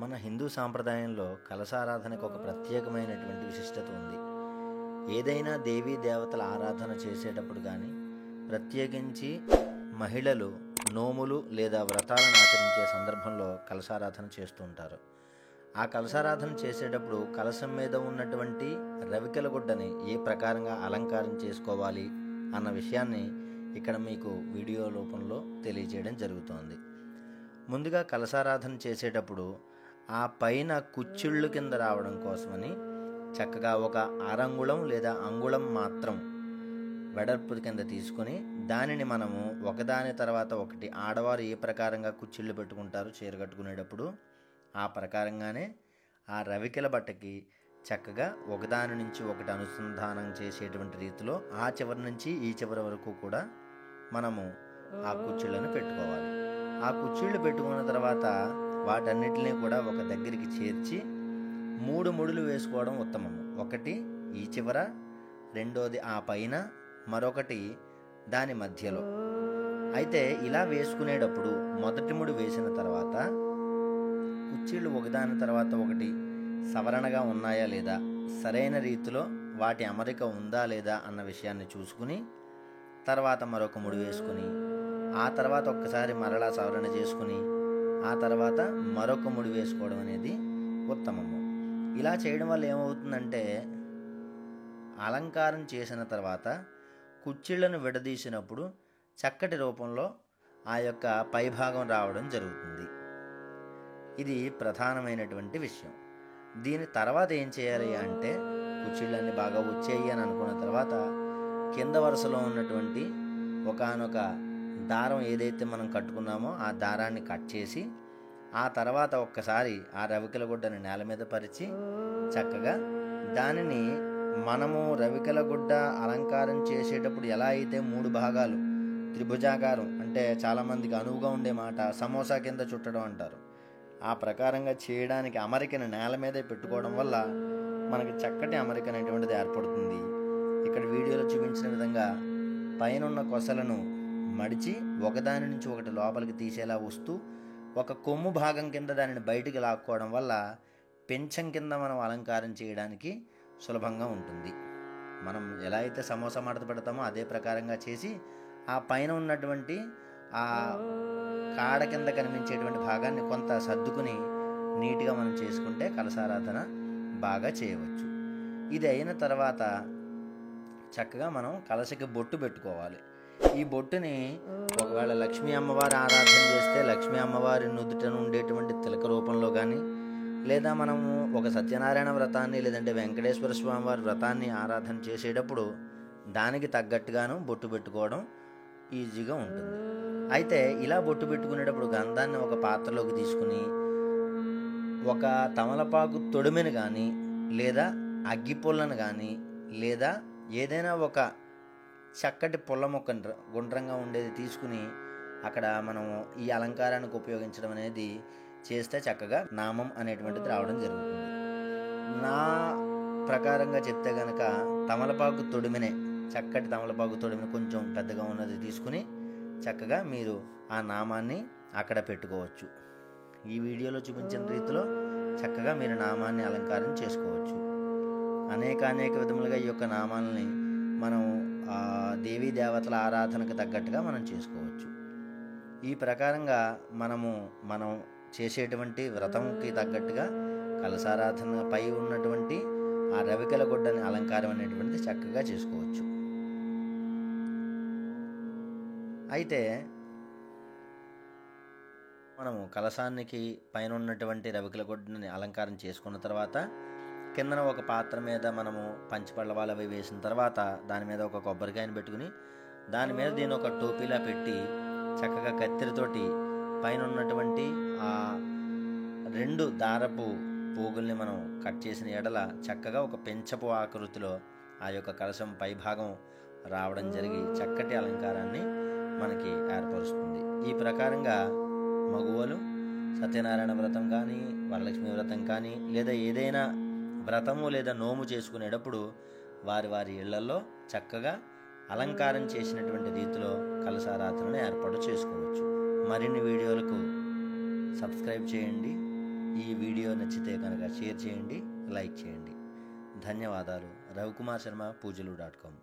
మన హిందూ సాంప్రదాయంలో కలశారాధనకు ఒక ప్రత్యేకమైనటువంటి విశిష్టత ఉంది. ఏదైనా దేవీ దేవతల ఆరాధన చేసేటప్పుడు కానీ, ప్రత్యేకించి మహిళలు నోములు లేదా వ్రతాలను ఆచరించే సందర్భంలో కలశారాధన చేస్తూ ఉంటారు. ఆ కలశారాధన చేసేటప్పుడు కలశం మీద ఉన్నటువంటి రవికెల గుడ్డని ఏ ప్రకారంగా అలంకారం చేసుకోవాలి అన్న విషయాన్ని ఇక్కడ మీకు వీడియో రూపంలో తెలియజేయడం జరుగుతోంది. ముందుగా కలశారాధన చేసేటప్పుడు ఆ పైన కుచ్చిళ్ళు కింద రావడం కోసమని చక్కగా ఒక అరంగుళం లేదా అంగుళం మాత్రం వెడల్పు కింద తీసుకొని దానిని మనము ఒకదాని తర్వాత ఒకటి ఆడవారు ఏ ప్రకారంగా కుచ్చిళ్ళు పెట్టుకుంటారో చీర కట్టుకునేటప్పుడు ఆ ప్రకారంగానే ఆ రవికెల బట్టకి చక్కగా ఒకదాని నుంచి ఒకటి అనుసంధానం చేసేటువంటి రీతిలో ఆ చివరి నుంచి ఈ చివరి వరకు కూడా మనము ఆ కుచ్చిళ్ళను పెట్టుకోవాలి. ఆ కుచ్చిళ్ళు పెట్టుకున్న తర్వాత వాటన్నిటిని కూడా ఒక దగ్గరికి చేర్చి 3 ముడులు వేసుకోవడం ఉత్తమము. ఒకటి ఈ చివర, రెండోది ఆ పైన, మరొకటి దాని మధ్యలో. అయితే ఇలా వేసుకునేటప్పుడు మొదటి ముడి వేసిన తర్వాత కుచ్చిళ్ళు ఒకదాని తర్వాత ఒకటి సవరణగా ఉన్నాయా లేదా, సరైన రీతిలో వాటి అమరిక ఉందా లేదా అన్న విషయాన్ని చూసుకుని తర్వాత మరొక ముడి వేసుకుని ఆ తర్వాత ఒక్కసారి మరలా సవరణ చేసుకుని ఆ తర్వాత మరొక ముడి వేసుకోవడం అనేది ఉత్తమము. ఇలా చేయడం వల్ల ఏమవుతుందంటే అలంకారం చేసిన తర్వాత కుచ్చిళ్లను విడదీసినప్పుడు చక్కటి రూపంలో ఆ యొక్క పైభాగం రావడం జరుగుతుంది. ఇది ప్రధానమైనటువంటి విషయం. దీని తర్వాత ఏం చేయాలి అంటే కుచ్చిళ్ళన్నీ బాగా వచ్చేయి అని అనుకున్న తర్వాత కింద వరుసలో ఉన్నటువంటి ఒకానొక దారం ఏదైతే మనం కట్టుకున్నామో ఆ దారాన్ని కట్ చేసి ఆ తర్వాత ఒక్కసారి ఆ రవికెల గుడ్డని నేల మీద పరిచి చక్కగా దానిని మనము రవికెల గుడ్డ అలంకారం చేసేటప్పుడు ఎలా అయితే 3 భాగాలు త్రిభుజాకారం, అంటే చాలామందికి అనువుగా ఉండే మాట సమోసా కింద చుట్టడం అంటారు, ఆ ప్రకారంగా చేయడానికి అమరికను నేల మీదే పెట్టుకోవడం వల్ల మనకి చక్కటి అమరిక అనేటువంటిది ఏర్పడుతుంది. ఇక్కడ వీడియోలో చూపించిన విధంగా పైన ఉన్న కొసలను మడిచి ఒకదాని నుంచి ఒకటి లోపలికి తీసేలా వస్తూ ఒక కొమ్ము భాగం కింద దానిని బయటికి లాక్కోవడం వల్ల పెంచం కింద మనం అలంకారం చేయడానికి సులభంగా ఉంటుంది. మనం ఎలా అయితే సమోసా మడత పెడతామో అదే ప్రకారంగా చేసి ఆ పైన ఉన్నటువంటి ఆ కాడ కింద కనిపించేటువంటి భాగాన్ని కొంత సర్దుకుని నీట్గా మనం చేసుకుంటే కలశారాధన బాగా చేయవచ్చు. ఇది అయిన తర్వాత చక్కగా మనం కలశకి బొట్టు పెట్టుకోవాలి. ఈ బొట్టుని ఒకవేళ లక్ష్మీ అమ్మవారి ఆరాధన చేస్తే లక్ష్మీ అమ్మవారి నుదుటన ఉండేటువంటి తిలక రూపంలో కానీ, లేదా మనము ఒక సత్యనారాయణ వ్రతాన్ని లేదంటే వెంకటేశ్వర స్వామి వారి వ్రతాన్ని ఆరాధన చేసేటప్పుడు దానికి తగ్గట్టుగాను బొట్టు పెట్టుకోవడం ఈజీగా ఉంటుంది. అయితే ఇలా బొట్టు పెట్టుకునేటప్పుడు గంధాన్ని ఒక పాత్రలోకి తీసుకుని ఒక తమలపాకు తొడిమెను కానీ లేదా అగ్గిపుల్లను కానీ లేదా ఏదైనా ఒక చక్కటి పుల్ల మొక్క గుండ్రంగా ఉండేది తీసుకుని అక్కడ మనం ఈ అలంకారానికి ఉపయోగించడం అనేది చేస్తే చక్కగా నామం అనేటువంటిది రావడం జరుగుతుంది. నా ప్రకారంగా చెప్తే కనుక తమలపాకు తొడిమినే, చక్కటి తమలపాకు తొడిమిని కొంచెం పెద్దగా ఉన్నది తీసుకుని చక్కగా మీరు ఆ నామాన్ని అక్కడ పెట్టుకోవచ్చు. ఈ వీడియోలో చూపించిన రీతిలో చక్కగా మీరు నామాన్ని అలంకారం చేసుకోవచ్చు. అనేక విధములుగా ఈ యొక్క నామాలని మనం దేవీ దేవతల ఆరాధనకు తగ్గట్టుగా మనం చేసుకోవచ్చు. ఈ ప్రకారంగా మనం చేసేటువంటి వ్రతంకి తగ్గట్టుగా కలశారాధన పై ఉన్నటువంటి ఆ రవికెల గుడ్డని అలంకారం అనేటువంటిది చక్కగా చేసుకోవచ్చు. అయితే మనము కలశానికి పైన ఉన్నటువంటి రవికెల గుడ్డని అలంకారం చేసుకున్న తర్వాత కిందన ఒక పాత్ర మీద మనము పంచిపళ్ళవాలు అవి వేసిన తర్వాత దాని మీద ఒక కొబ్బరికాయను పెట్టుకుని దాని మీద దీని ఒక టోపీలా పెట్టి చక్కగా కత్తెరతోటి పైన ఉన్నటువంటి ఆ 2 దారపు పోగుల్ని మనం కట్ చేసిన ఎడల చక్కగా ఒక పెంచపు ఆకృతిలో ఆ యొక్క కలశం పై భాగం రావడం జరిగి చక్కటి అలంకారాన్ని మనకి ఏర్పరుస్తుంది. ఈ ప్రకారంగా మగువలు సత్యనారాయణ వ్రతం కానీ వరలక్ష్మి వ్రతం కానీ లేదా ఏదైనా వ్రతము లేదా నోము చేసుకునేటప్పుడు వారి ఇళ్లలో చక్కగా అలంకారం చేసినటువంటి రీతిలో కలశారాధనను ఏర్పాటు చేసుకోవచ్చు. మరిన్ని వీడియోలకు సబ్స్క్రైబ్ చేయండి, ఈ వీడియో నచ్చితే కనుక షేర్ చేయండి, లైక్ చేయండి. ధన్యవాదాలు. రవికుమార్ శర్మ పూజలు.com